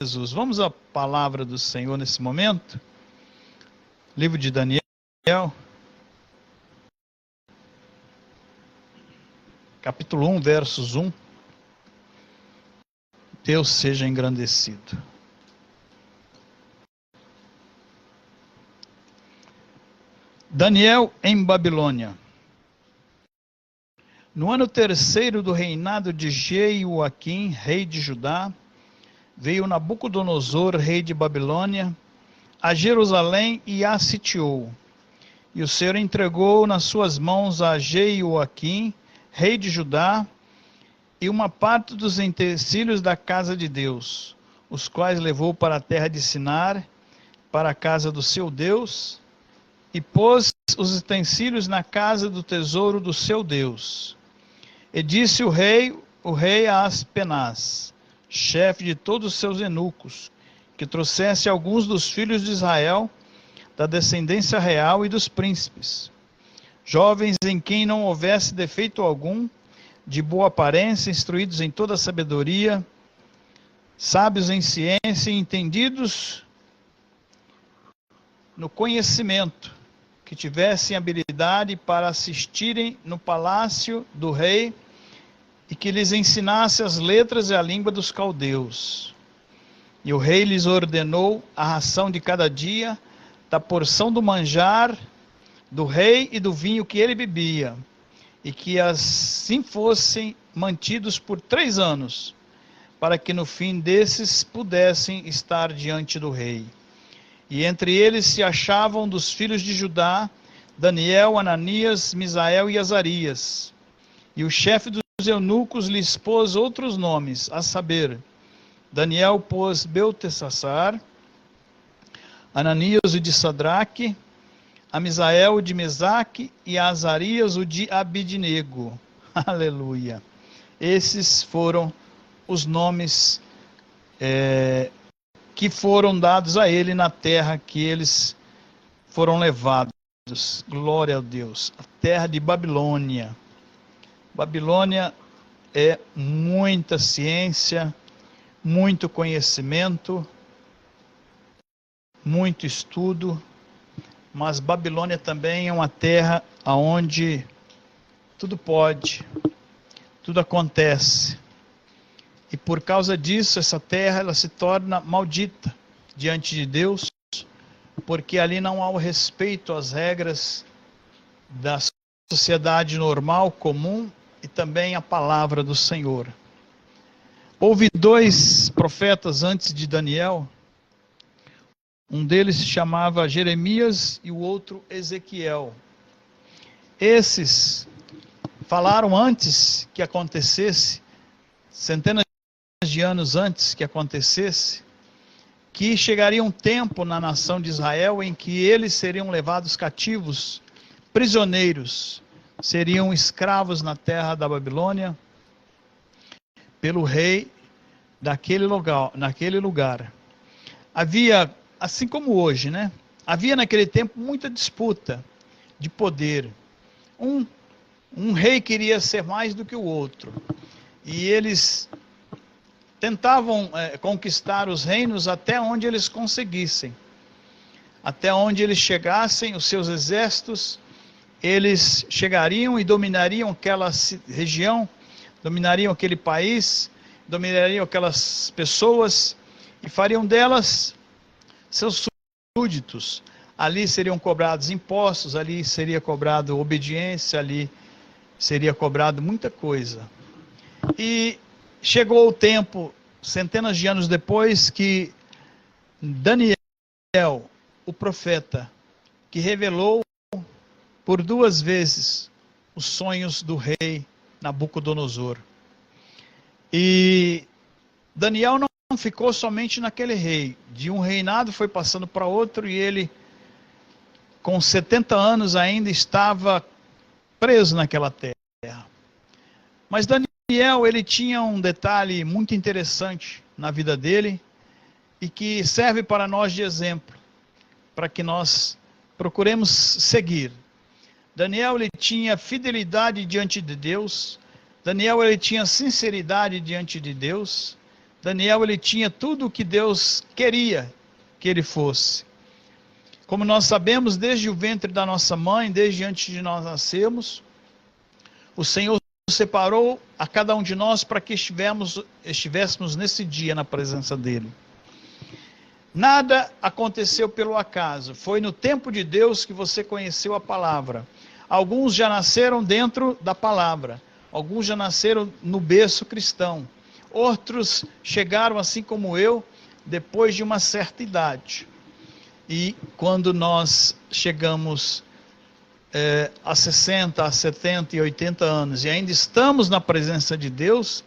Jesus. Vamos à palavra do Senhor nesse momento. Livro de Daniel, capítulo 1, versos 1. Deus seja engrandecido. Daniel em Babilônia. No ano terceiro do reinado de Jeoaquim, rei de Judá, veio Nabucodonosor, rei de Babilônia, a Jerusalém e a sitiou. E o Senhor entregou nas suas mãos a Jeoaquim, rei de Judá, e uma parte dos utensílios da casa de Deus, os quais levou para a terra de Sinar, para a casa do seu Deus, e pôs os utensílios na casa do tesouro do seu Deus. E disse o rei a Aspenaz, chefe de todos os seus eunucos, que trouxesse alguns dos filhos de Israel, da descendência real e dos príncipes, jovens em quem não houvesse defeito algum, de boa aparência, instruídos em toda a sabedoria, sábios em ciência e entendidos no conhecimento, que tivessem habilidade para assistirem no palácio do rei e que lhes ensinasse as letras e a língua dos caldeus. E o rei lhes ordenou a ração de cada dia, da porção do manjar do rei e do vinho que ele bebia, e que assim fossem mantidos por 3 anos, para que no fim desses pudessem estar diante do rei. E entre eles se achavam dos filhos de Judá, Daniel, Ananias, Misael e Azarias. E o chefe dos eunucos lhes pôs outros nomes, a saber, Daniel pôs Beltesazar, Ananias o de Sadraque, a Misael o de Mesaque e a Azarias o de Abidnego. Aleluia. Esses foram os nomes que foram dados a ele na terra que eles foram levados. Glória a Deus. A terra de Babilônia. Babilônia é muita ciência, muito conhecimento, muito estudo, mas Babilônia também é uma terra onde tudo pode, tudo acontece. E por causa disso, essa terra ela se torna maldita diante de Deus, porque ali não há o respeito às regras da sociedade normal, comum, e também a palavra do Senhor. Houve 2 profetas antes de Daniel. Um deles se chamava Jeremias e o outro Ezequiel. Esses falaram antes que acontecesse, centenas de anos antes que acontecesse, que chegaria um tempo na nação de Israel em que eles seriam levados cativos, prisioneiros, seriam escravos na terra da Babilônia, pelo rei daquele lugar. Havia, assim como hoje, havia naquele tempo muita disputa de poder. Um rei queria ser mais do que o outro, e eles tentavam conquistar os reinos até onde eles conseguissem, até onde eles chegassem, os seus exércitos, eles chegariam e dominariam aquela região, dominariam aquele país, dominariam aquelas pessoas e fariam delas seus súditos. Ali seriam cobrados impostos, ali seria cobrado obediência, ali seria cobrado muita coisa. E chegou o tempo, centenas de anos depois, que Daniel, o profeta, que revelou por 2 vezes os sonhos do rei Nabucodonosor. E Daniel não ficou somente naquele rei. De um reinado foi passando para outro e ele, com 70 anos ainda, estava preso naquela terra. Mas Daniel, ele tinha um detalhe muito interessante na vida dele e que serve para nós de exemplo, para que nós procuremos seguir. Daniel, ele tinha fidelidade diante de Deus. Daniel, ele tinha sinceridade diante de Deus. Daniel, ele tinha tudo o que Deus queria que ele fosse. Como nós sabemos, desde o ventre da nossa mãe, desde antes de nós nascermos, o Senhor separou a cada um de nós para que estivéssemos nesse dia na presença dele. Nada aconteceu pelo acaso. Foi no tempo de Deus que você conheceu a palavra. Alguns já nasceram dentro da palavra. Alguns já nasceram no berço cristão. Outros chegaram, assim como eu, depois de uma certa idade. E quando nós chegamos a 60, a 70 e 80 anos e ainda estamos na presença de Deus,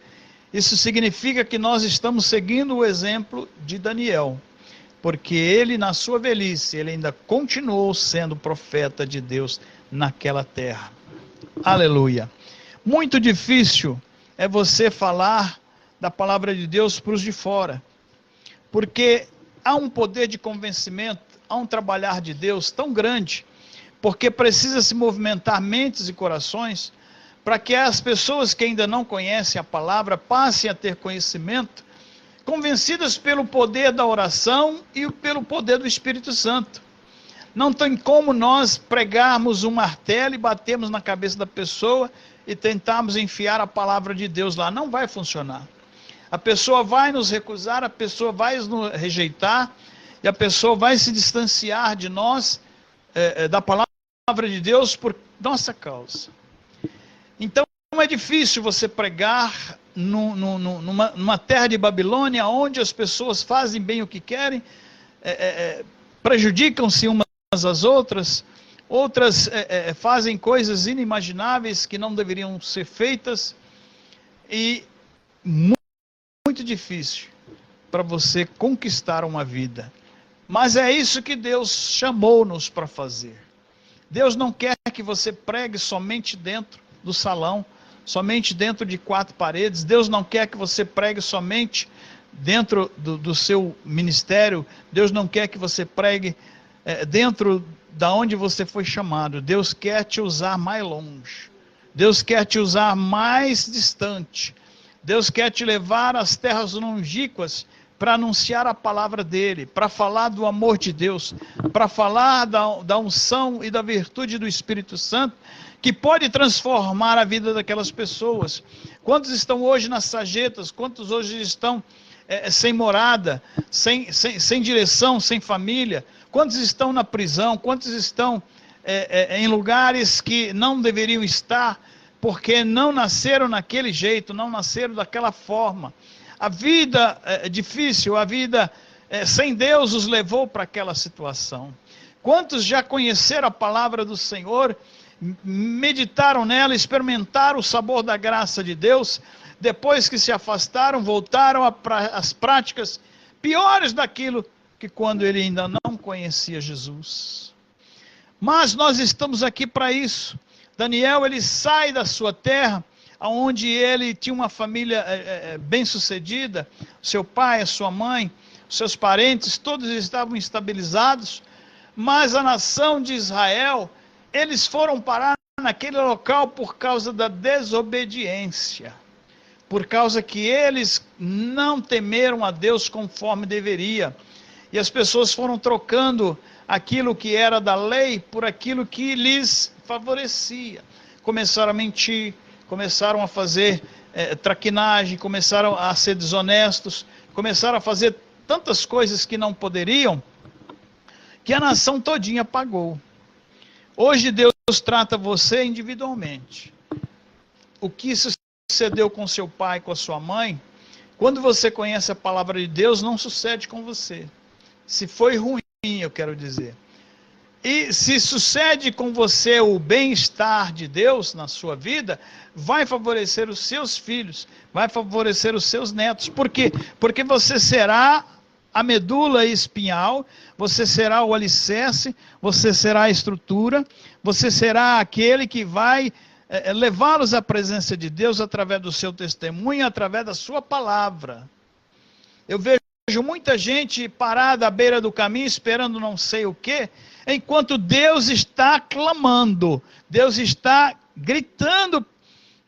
isso significa que nós estamos seguindo o exemplo de Daniel. Porque ele, na sua velhice, ele ainda continuou sendo profeta de Deus naquela terra. Aleluia. Muito difícil é você falar da palavra de Deus para os de fora. Porque há um poder de convencimento, há um trabalhar de Deus tão grande, porque precisa se movimentar mentes e corações, para que as pessoas que ainda não conhecem a palavra passem a ter conhecimento, convencidas pelo poder da oração e pelo poder do Espírito Santo. Não tem como nós pregarmos um martelo e batermos na cabeça da pessoa e tentarmos enfiar a palavra de Deus lá. Não vai funcionar. A pessoa vai nos recusar, a pessoa vai nos rejeitar, e a pessoa vai se distanciar de nós, da palavra de Deus, por nossa causa. Então é difícil você pregar numa terra de Babilônia, onde as pessoas fazem bem o que querem, prejudicam-se umas às outras, outras fazem coisas inimagináveis que não deveriam ser feitas, e muito difícil para você conquistar uma vida. Mas é isso que Deus chamou-nos para fazer. Deus não quer que você pregue somente dentro do salão, somente dentro de 4 paredes. Deus não quer que você pregue somente dentro do seu ministério. Deus não quer que você pregue dentro da onde você foi chamado. Deus quer te usar mais longe. Deus quer te usar mais distante. Deus quer te levar às terras longínquas para anunciar a palavra dele, para falar do amor de Deus, para falar da unção e da virtude do Espírito Santo, que pode transformar a vida daquelas pessoas. Quantos estão hoje nas sarjetas? Quantos hoje estão sem morada, sem direção, sem família? Quantos estão na prisão? Quantos estão em lugares que não deveriam estar, porque não nasceram naquele jeito, não nasceram daquela forma? A vida difícil, a vida sem Deus os levou para aquela situação. Quantos já conheceram a palavra do Senhor, meditaram nela, experimentaram o sabor da graça de Deus, depois que se afastaram, voltaram às práticas piores daquilo que quando ele ainda não conhecia Jesus? Mas nós estamos aqui para isso. Daniel, ele sai da sua terra, onde ele tinha uma família bem-sucedida, seu pai, a sua mãe, seus parentes, todos estavam estabilizados, mas a nação de Israel, eles foram parar naquele local por causa da desobediência, por causa que eles não temeram a Deus conforme deveria, e as pessoas foram trocando aquilo que era da lei por aquilo que lhes favorecia. Começaram a mentir, começaram a fazer traquinagem, começaram a ser desonestos, começaram a fazer tantas coisas que não poderiam, que a nação todinha pagou. Hoje Deus trata você individualmente. O que sucedeu com seu pai, com a sua mãe, quando você conhece a palavra de Deus, não sucede com você. Se foi ruim, eu quero dizer. E se sucede com você o bem-estar de Deus na sua vida, vai favorecer os seus filhos, vai favorecer os seus netos. Por quê? Porque você será a medula espinhal, você será o alicerce, você será a estrutura, você será aquele que vai levá-los à presença de Deus através do seu testemunho, através da sua palavra. Eu vejo muita gente parada à beira do caminho, esperando não sei o quê, enquanto Deus está clamando, Deus está gritando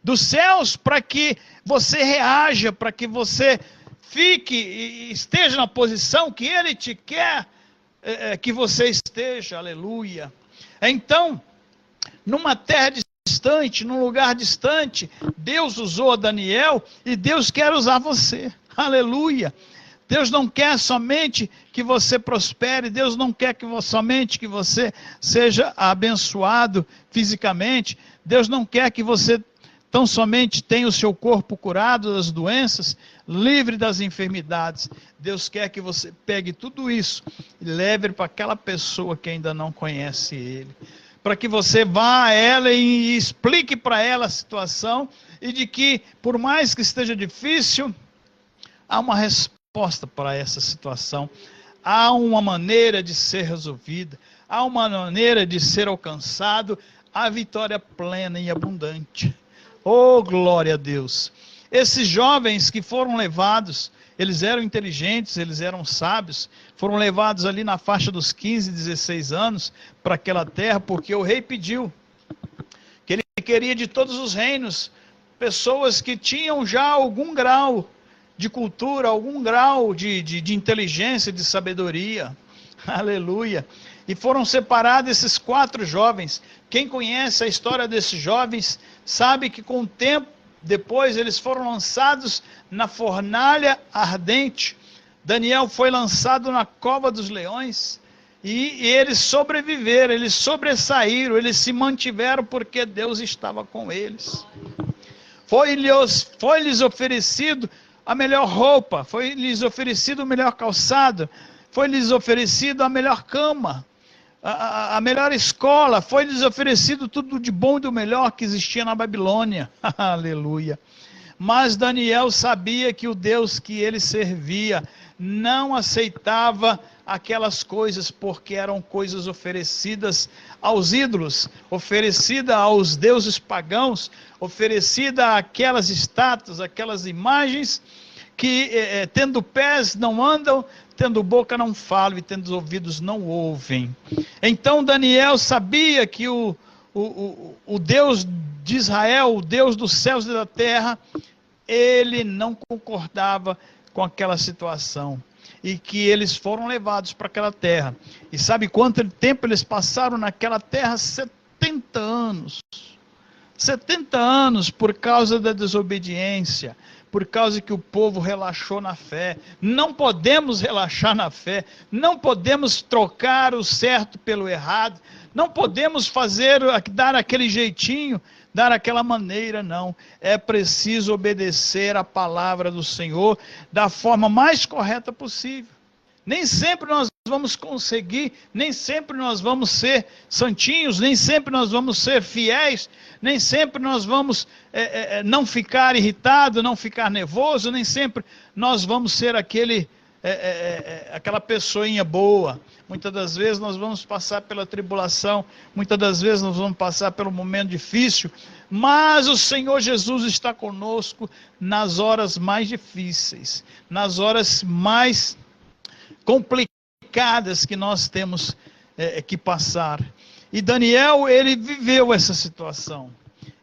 dos céus para que você reaja, para que você fique e esteja na posição que Ele te quer que você esteja, aleluia. Então, numa terra distante, num lugar distante, Deus usou Daniel e Deus quer usar você, aleluia. Deus não quer somente que você prospere, Deus não quer somente que você seja abençoado fisicamente, Deus não quer que você tão somente tenha o seu corpo curado das doenças, livre das enfermidades. Deus quer que você pegue tudo isso e leve para aquela pessoa que ainda não conhece Ele, para que você vá a ela e explique para ela a situação, e de que, por mais que esteja difícil, há uma resposta para essa situação, há uma maneira de ser resolvida, há uma maneira de ser alcançado a vitória plena e abundante. Oh, glória a Deus! Esses jovens que foram levados, eles eram inteligentes, eles eram sábios, foram levados ali na faixa dos 15, 16 anos para aquela terra, porque o rei pediu, que ele queria de todos os reinos, pessoas que tinham já algum grau de cultura, algum grau de inteligência, de sabedoria, aleluia. E foram separados esses 4 jovens. Quem conhece a história desses jovens, sabe que com o tempo, depois eles foram lançados na fornalha ardente. Daniel foi lançado na cova dos leões, e eles sobreviveram, eles sobressaíram, eles se mantiveram porque Deus estava com eles. Foi-lhes oferecido a melhor roupa, foi-lhes oferecido o melhor calçado, foi-lhes oferecido a melhor cama, a melhor escola, foi-lhes oferecido tudo de bom e do melhor que existia na Babilônia. Aleluia. Mas Daniel sabia que o Deus que ele servia não aceitava aquelas coisas, porque eram coisas oferecidas aos ídolos, oferecida aos deuses pagãos, oferecida àquelas estátuas, aquelas imagens que tendo pés não andam, tendo boca não falam e tendo ouvidos não ouvem. Então Daniel sabia que o Deus de Israel, o Deus dos céus e da terra, ele não concordava com aquela situação, e que eles foram levados para aquela terra. E sabe quanto tempo eles passaram naquela terra? 70 anos. 70 anos por causa da desobediência, por causa que o povo relaxou na fé. Não podemos relaxar na fé, não podemos trocar o certo pelo errado, não podemos dar aquele jeitinho, dar aquela maneira, não. É preciso obedecer a palavra do Senhor da forma mais correta possível. Nem sempre nós vamos conseguir, nem sempre nós vamos ser santinhos, nem sempre nós vamos ser fiéis, nem sempre nós vamos não ficar irritado, não ficar nervoso, nem sempre nós vamos ser aquela pessoinha boa. Muitas das vezes nós vamos passar pela tribulação, muitas das vezes nós vamos passar pelo momento difícil, mas o Senhor Jesus está conosco nas horas mais difíceis, nas horas mais complicadas que nós temos que passar. E Daniel, ele viveu essa situação.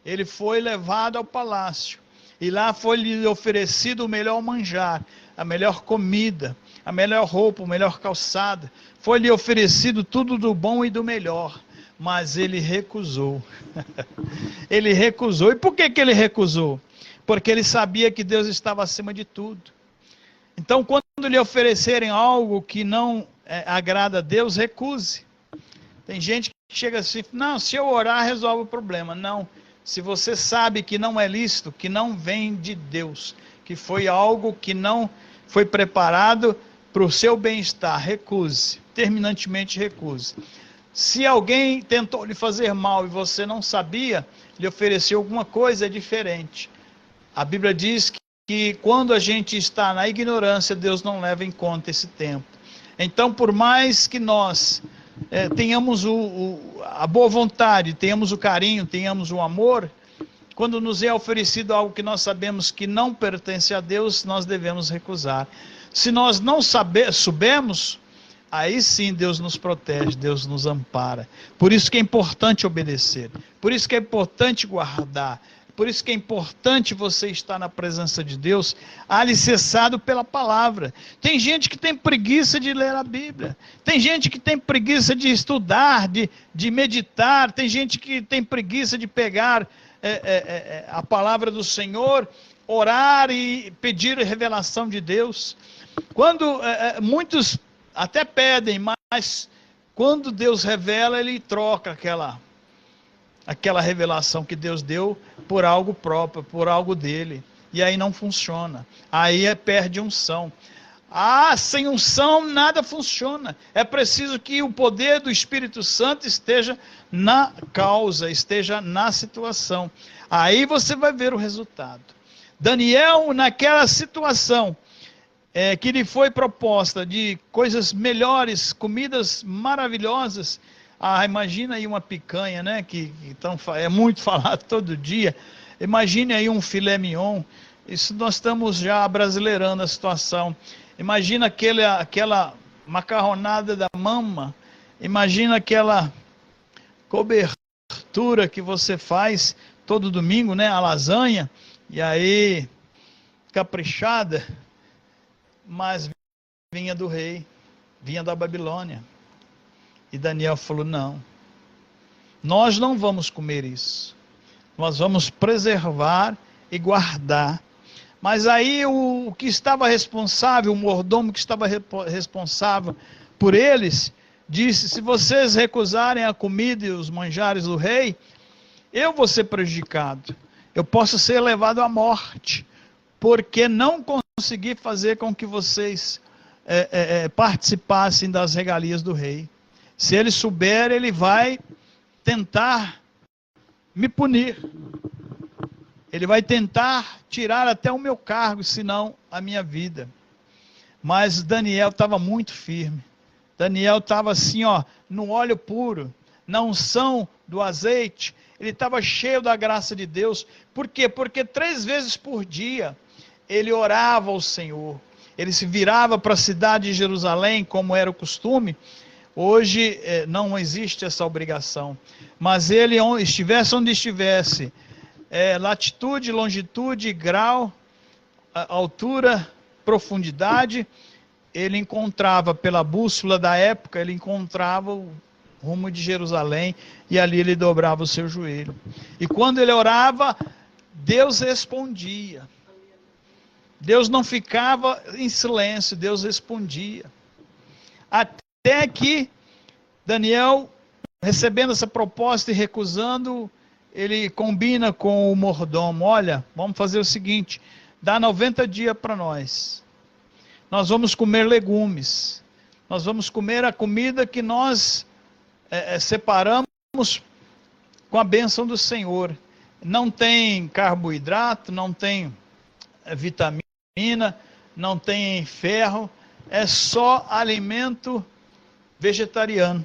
Ele foi levado ao palácio, e lá foi-lhe oferecido o melhor manjar, a melhor comida, a melhor roupa, o melhor calçado. Foi-lhe oferecido tudo do bom e do melhor, mas ele recusou. Ele recusou. E por que ele recusou? Porque ele sabia que Deus estava acima de tudo. Então, quando lhe oferecerem algo que não agrada a Deus, recuse. Tem gente que chega assim, não, se eu orar resolve o problema. Não, se você sabe que não é lícito, que não vem de Deus, que foi algo que não foi preparado para o seu bem-estar, recuse, terminantemente recuse. Se alguém tentou lhe fazer mal e você não sabia, lhe ofereceu alguma coisa, é diferente. A Bíblia diz que quando a gente está na ignorância, Deus não leva em conta esse tempo. Então, por mais que nós tenhamos a boa vontade, tenhamos o carinho, tenhamos o amor, quando nos é oferecido algo que nós sabemos que não pertence a Deus, nós devemos recusar. Se nós não soubermos, aí sim Deus nos protege, Deus nos ampara. Por isso que é importante obedecer, por isso que é importante guardar, Por isso que é importante você estar na presença de Deus, alicerçado pela palavra. Tem gente que tem preguiça de ler a Bíblia. Tem gente que tem preguiça de estudar, de meditar. Tem gente que tem preguiça de pegar a palavra do Senhor, orar e pedir a revelação de Deus. Quando muitos até pedem, mas quando Deus revela, ele troca aquela revelação que Deus deu por algo próprio, por algo dele. E aí não funciona. Aí perde unção. Sem unção nada funciona. É preciso que o poder do Espírito Santo esteja na causa, esteja na situação. Aí você vai ver o resultado. Daniel, naquela situação que lhe foi proposta de coisas melhores, comidas maravilhosas. Imagina aí uma picanha, né? Que é muito falado todo dia. Imagine aí um filé mignon. Isso nós estamos já brasileirando a situação. Imagina aquela macarronada da mama. Imagina aquela cobertura que você faz todo domingo, né? A lasanha. E aí, caprichada. Mas vinha do rei, vinha da Babilônia. E Daniel falou: não, nós não vamos comer isso. Nós vamos preservar e guardar. Mas aí o que estava responsável, o mordomo que estava responsável por eles, disse: se vocês recusarem a comida e os manjares do rei, eu vou ser prejudicado. Eu posso ser levado à morte, porque não consegui fazer com que vocês participassem das regalias do rei. Se ele souber, ele vai tentar me punir. Ele vai tentar tirar até o meu cargo, se não a minha vida. Mas Daniel estava muito firme. Daniel estava assim, no óleo puro, na unção do azeite. Ele estava cheio da graça de Deus. Por quê? Porque 3 vezes por dia ele orava ao Senhor. Ele se virava para a cidade de Jerusalém, como era o costume. Hoje não existe essa obrigação. Mas ele, estivesse onde estivesse, latitude, longitude, grau, altura, profundidade, ele encontrava, pela bússola da época, ele encontrava o rumo de Jerusalém, e ali ele dobrava o seu joelho. E quando ele orava, Deus respondia. Deus não ficava em silêncio, Deus respondia. Até que Daniel, recebendo essa proposta e recusando, ele combina com o mordomo: olha, vamos fazer o seguinte, dá 90 dias para nós. Nós vamos comer legumes. Nós vamos comer a comida que nós separamos com a bênção do Senhor. Não tem carboidrato, não tem vitamina, não tem ferro, é só alimento vegetariano,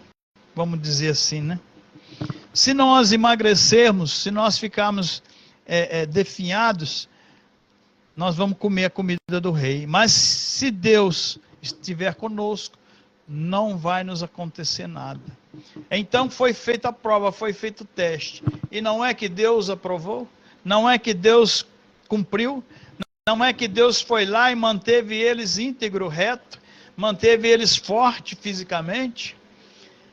vamos dizer assim, né? Se nós emagrecermos, se nós ficarmos definhados, nós vamos comer a comida do rei. Mas se Deus estiver conosco, não vai nos acontecer nada. Então foi feita a prova, foi feito o teste. E não é que Deus aprovou? Não é que Deus cumpriu? Não é que Deus foi lá e manteve eles íntegro, reto? Manteve eles fortes fisicamente?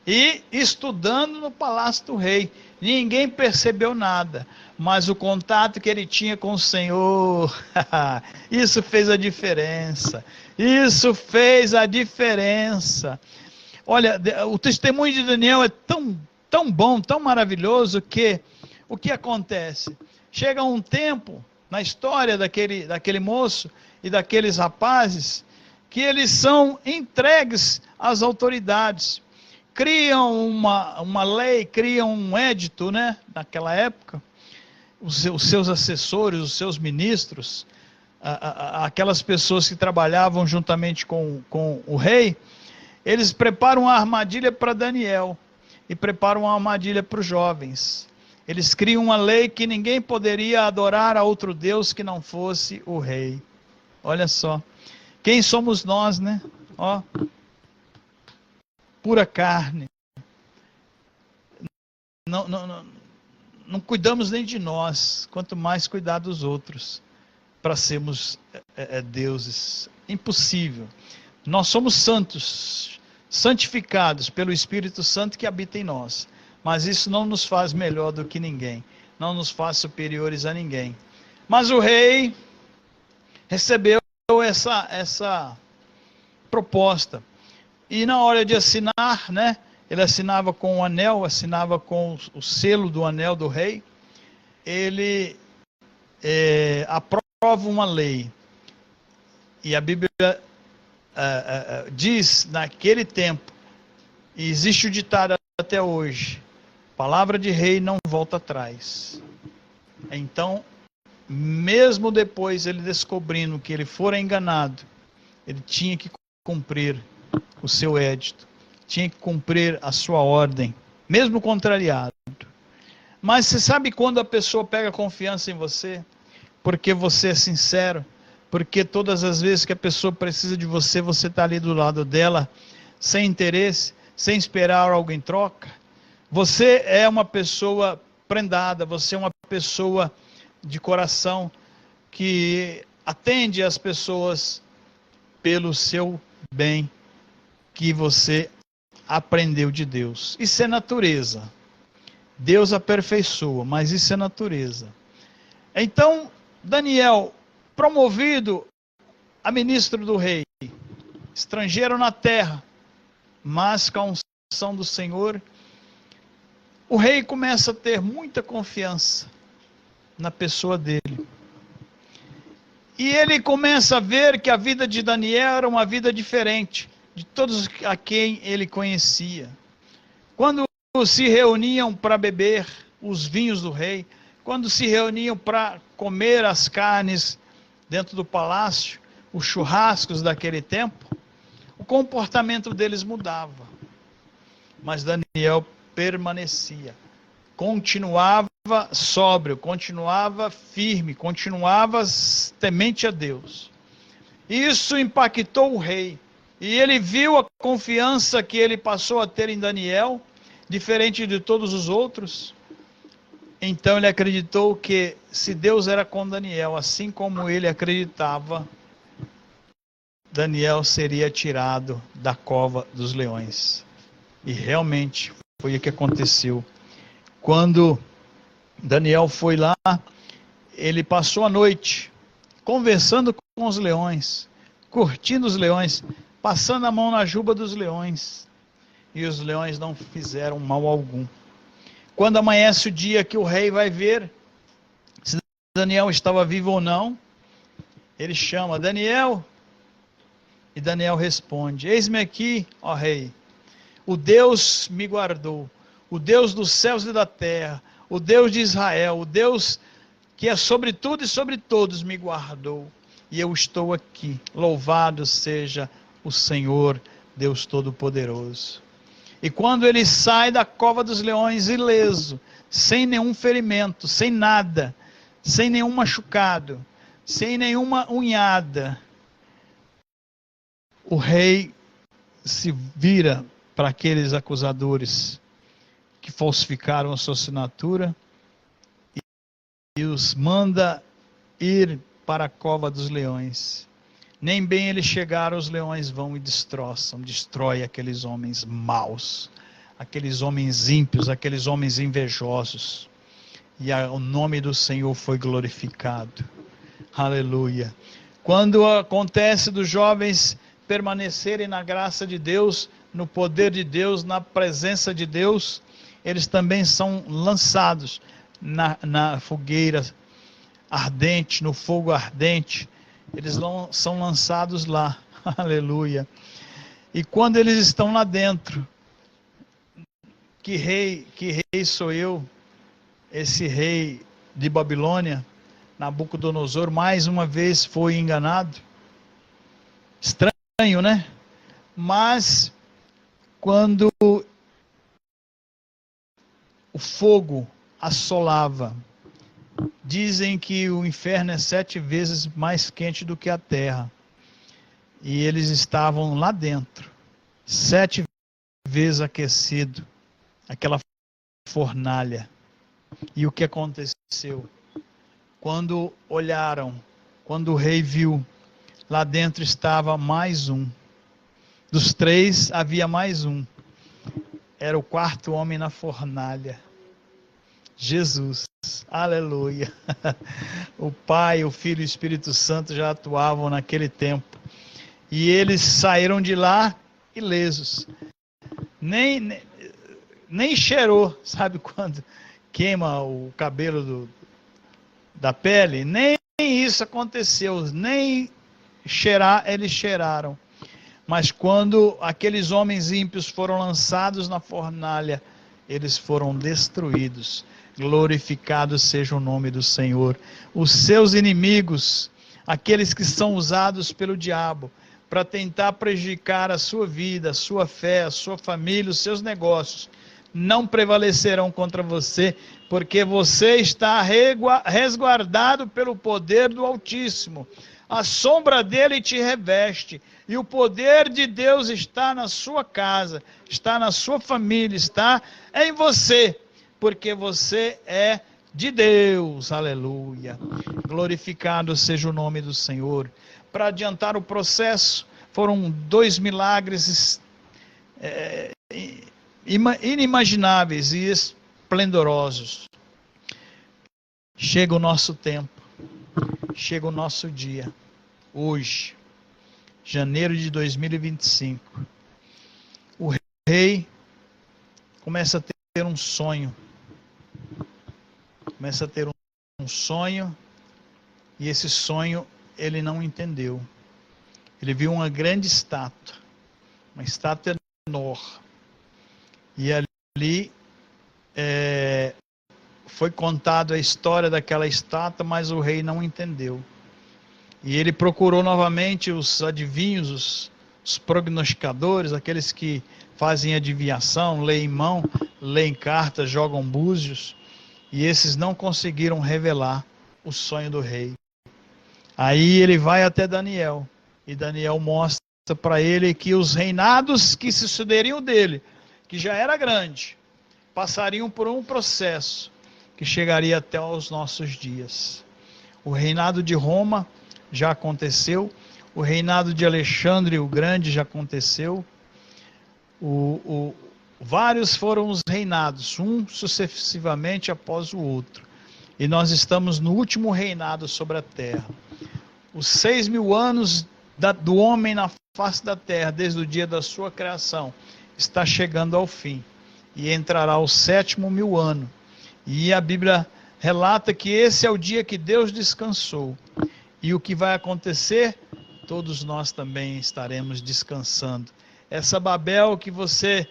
E estudando no palácio do rei. Ninguém percebeu nada. Mas o contato que ele tinha com o Senhor, isso fez a diferença. Isso fez a diferença. Olha, o testemunho de Daniel é tão bom, tão maravilhoso, que o que acontece? Chega um tempo na história daquele moço e daqueles rapazes, que eles são entregues às autoridades. Criam uma lei, criam um édito, né, naquela época. Os seus assessores, os seus ministros, aquelas pessoas que trabalhavam juntamente com o rei, eles preparam uma armadilha para Daniel e preparam uma armadilha para os jovens. Eles criam uma lei que ninguém poderia adorar a outro Deus que não fosse o rei. Olha só, quem somos nós, né? Pura carne. não cuidamos nem de nós, quanto mais cuidar dos outros, para sermos deuses. Impossível. Nós somos santos, santificados pelo Espírito Santo que habita em nós. Mas isso não nos faz melhor do que ninguém, não nos faz superiores a ninguém. Mas o rei recebeu essa proposta. E na hora de assinar, né? Ele assinava com o anel, assinava com o selo do anel do rei. Ele aprova uma lei. E a Bíblia diz, naquele tempo, e existe o ditado até hoje, palavra de rei não volta atrás. Então, mesmo depois ele descobrindo que ele fora enganado, ele tinha que cumprir o seu édito, tinha que cumprir a sua ordem, mesmo contrariado. Mas você sabe quando a pessoa pega confiança em você? Porque você é sincero, porque todas as vezes que a pessoa precisa de você, você está ali do lado dela, sem interesse, sem esperar algo em troca. Você é uma pessoa prendada, você é uma pessoa de coração que atende as pessoas pelo seu bem que você aprendeu de Deus. Isso é natureza. Deus aperfeiçoa, mas isso é natureza. Então, Daniel, promovido a ministro do rei, estrangeiro na terra, mas com a unção do Senhor, o rei começa a ter muita confiança na pessoa dele. E ele começa a ver que a vida de Daniel era uma vida diferente de todos a quem ele conhecia. Quando se reuniam para beber os vinhos do rei, quando se reuniam para comer as carnes dentro do palácio, os churrascos daquele tempo, o comportamento deles mudava. Mas Daniel permanecia, continuava sóbrio, continuava firme, continuava temente a Deus. Isso impactou o rei, e ele viu a confiança que ele passou a ter em Daniel, diferente de todos os outros. Então ele acreditou que se Deus era com Daniel, assim como ele acreditava, Daniel seria tirado da cova dos leões. E realmente foi o que aconteceu. Quando Daniel foi lá, ele passou a noite conversando com os leões, curtindo os leões, passando a mão na juba dos leões. E os leões não fizeram mal algum. Quando amanhece o dia que o rei vai ver se Daniel estava vivo ou não, ele chama Daniel, e Daniel responde: eis-me aqui, ó rei, o Deus me guardou, o Deus dos céus e da terra, o Deus de Israel, o Deus que é sobre tudo e sobre todos me guardou, e eu estou aqui, louvado seja o Senhor, Deus Todo-Poderoso. E quando ele sai da cova dos leões ileso, sem nenhum ferimento, sem nada, sem nenhum machucado, sem nenhuma unhada, o rei se vira para aqueles acusadores que falsificaram a sua assinatura e os manda ir para a cova dos leões. Nem bem eles chegaram, os leões vão e destrói aqueles homens maus, aqueles homens ímpios, aqueles homens invejosos. E o nome do Senhor foi glorificado. Aleluia. Quando acontece dos jovens permanecerem na graça de Deus, no poder de Deus, na presença de Deus, eles também são lançados na fogueira ardente, no fogo ardente. Eles são lançados lá, aleluia. E quando eles estão lá dentro, que rei sou eu, esse rei de Babilônia, Nabucodonosor, mais uma vez foi enganado. Estranho, né? Mas quando o fogo assolava, dizem que o inferno é 7 vezes mais quente do que a terra. E eles estavam lá dentro, 7 vezes aquecido, aquela fornalha. E o que aconteceu? Quando olharam, quando o rei viu, lá dentro estava mais um. Dos 3 havia mais um. Era o 4º homem na fornalha. Jesus. Aleluia. O Pai, o Filho e o Espírito Santo já atuavam naquele tempo. E eles saíram de lá ilesos. Nem cheirou, sabe quando queima o cabelo da pele? Nem isso aconteceu, nem cheirar eles cheiraram. Mas quando aqueles homens ímpios foram lançados na fornalha, eles foram destruídos. Glorificado seja o nome do Senhor. Os seus inimigos, aqueles que são usados pelo diabo para tentar prejudicar a sua vida, a sua fé, a sua família, os seus negócios, não prevalecerão contra você, porque você está resguardado pelo poder do Altíssimo. A sombra dele te reveste, e o poder de Deus está na sua casa, está na sua família, está em você, porque você é de Deus. Aleluia. Glorificado seja o nome do Senhor. Para adiantar o processo, foram 2 milagres inimagináveis e esplendorosos. Chega o nosso tempo, chega o nosso dia, hoje, janeiro de 2025. O rei começa a ter um sonho, e esse sonho ele não entendeu. Ele viu uma grande estátua, uma estátua enorme, e ali foi contado a história daquela estátua, mas o rei não entendeu. E ele procurou novamente os adivinhos, os prognosticadores, aqueles que fazem adivinhação, leem mão, leem cartas, jogam búzios, e esses não conseguiram revelar o sonho do rei. Aí ele vai até Daniel, e Daniel mostra para ele que os reinados que sucederiam dele, que já era grande, passariam por um processo que chegaria até aos nossos dias. O reinado de Roma já aconteceu, o reinado de Alexandre o Grande já aconteceu, vários foram os reinados, um sucessivamente após o outro, e nós estamos no último reinado sobre a terra. Os 6.000 anos do homem na face da terra, desde o dia da sua criação, está chegando ao fim, e entrará o 7.000 ano, e a Bíblia relata que esse é o dia que Deus descansou, e o que vai acontecer? Todos nós também estaremos descansando. Essa Babel que você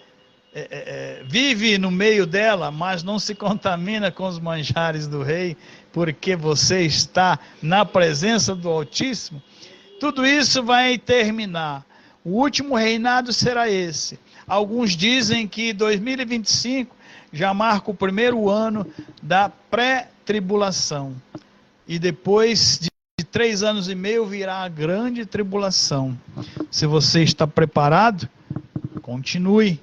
vive no meio dela, mas não se contamina com os manjares do rei, porque você está na presença do Altíssimo, tudo isso vai terminar. O último reinado será esse. Alguns dizem que 2025 já marca o primeiro ano da pré-tribulação, e depois de 3 anos e meio virá a grande tribulação. Se você está preparado, continue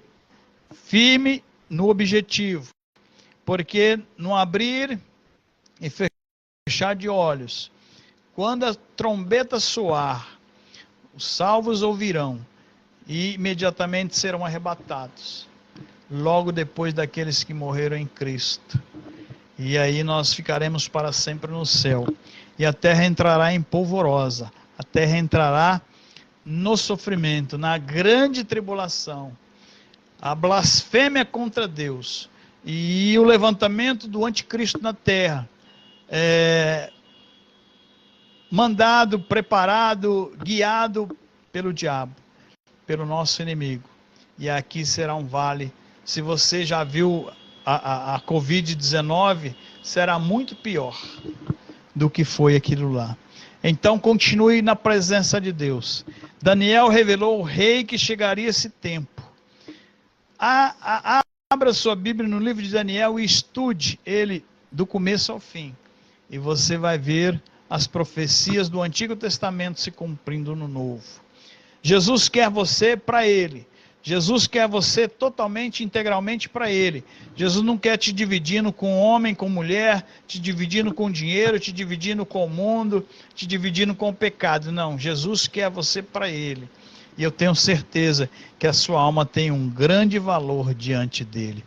firme no objetivo, porque no abrir e fechar de olhos, quando a trombeta soar, os salvos ouvirão e imediatamente serão arrebatados, logo depois daqueles que morreram em Cristo. E aí nós ficaremos para sempre no céu. E a terra entrará em polvorosa, a terra entrará no sofrimento, na grande tribulação, a blasfêmia contra Deus e o levantamento do anticristo na terra, mandado, preparado, guiado pelo diabo, pelo nosso inimigo. E aqui será um vale. Se você já viu a Covid-19, será muito pior do que foi aquilo lá. Então continue na presença de Deus. Daniel revelou ao rei que chegaria esse tempo. Abra sua Bíblia no livro de Daniel e estude ele do começo ao fim. E você vai ver as profecias do Antigo Testamento se cumprindo no Novo. Jesus quer você para Ele. Jesus quer você totalmente, integralmente para Ele. Jesus não quer te dividindo com homem, com mulher, te dividindo com dinheiro, te dividindo com o mundo, te dividindo com o pecado. Não, Jesus quer você para Ele. E eu tenho certeza que a sua alma tem um grande valor diante dEle.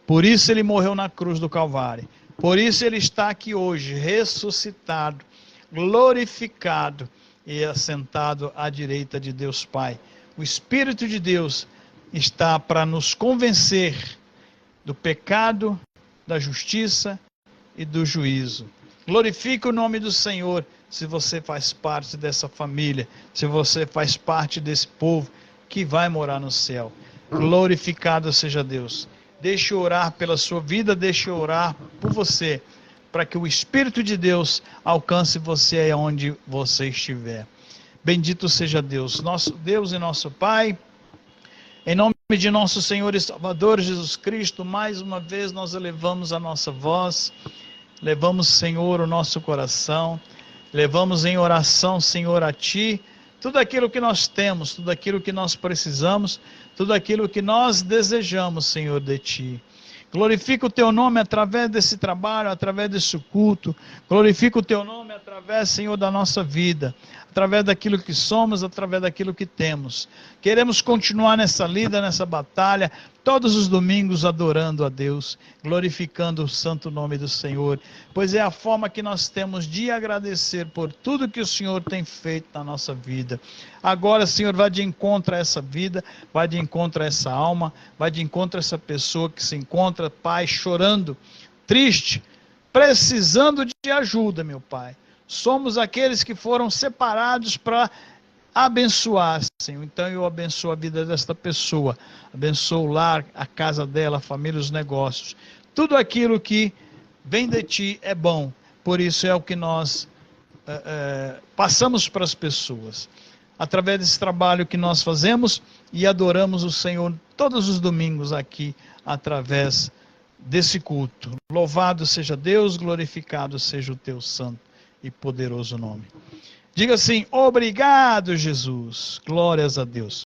Por isso Ele morreu na cruz do Calvário. Por isso Ele está aqui hoje, ressuscitado, glorificado e assentado à direita de Deus Pai. O Espírito de Deus está para nos convencer do pecado, da justiça e do juízo. Glorifique o nome do Senhor se você faz parte dessa família, se você faz parte desse povo que vai morar no céu. Glorificado seja Deus. Deixe eu orar pela sua vida, deixe eu orar por você, para que o Espírito de Deus alcance você aí onde você estiver. Bendito seja Deus, nosso Deus e nosso Pai. Em nome de nosso Senhor e Salvador Jesus Cristo, mais uma vez nós elevamos a nossa voz, levamos, Senhor, o nosso coração, levamos em oração, Senhor, a Ti, tudo aquilo que nós temos, tudo aquilo que nós precisamos, tudo aquilo que nós desejamos, Senhor, de Ti. Glorifica o Teu nome através desse trabalho, através desse culto. Glorifica o Teu nome através, Senhor, da nossa vida, através daquilo que somos, através daquilo que temos. Queremos continuar nessa lida, nessa batalha, todos os domingos adorando a Deus, glorificando o santo nome do Senhor, pois é a forma que nós temos de agradecer por tudo que o Senhor tem feito na nossa vida. Agora, Senhor, vai de encontro a essa vida, vai de encontro a essa alma, vai de encontro a essa pessoa que se encontra, Pai, chorando, triste, precisando de ajuda, meu Pai. Somos aqueles que foram separados para abençoar, Senhor. Então eu abençoo a vida desta pessoa, abençoo o lar, a casa dela, a família, os negócios. Tudo aquilo que vem de Ti é bom, por isso é o que nós passamos para as pessoas. Através desse trabalho que nós fazemos e adoramos o Senhor todos os domingos aqui, através desse culto. Louvado seja Deus, glorificado seja o Teu santo e poderoso nome. Diga assim: obrigado, Jesus. Glórias a Deus.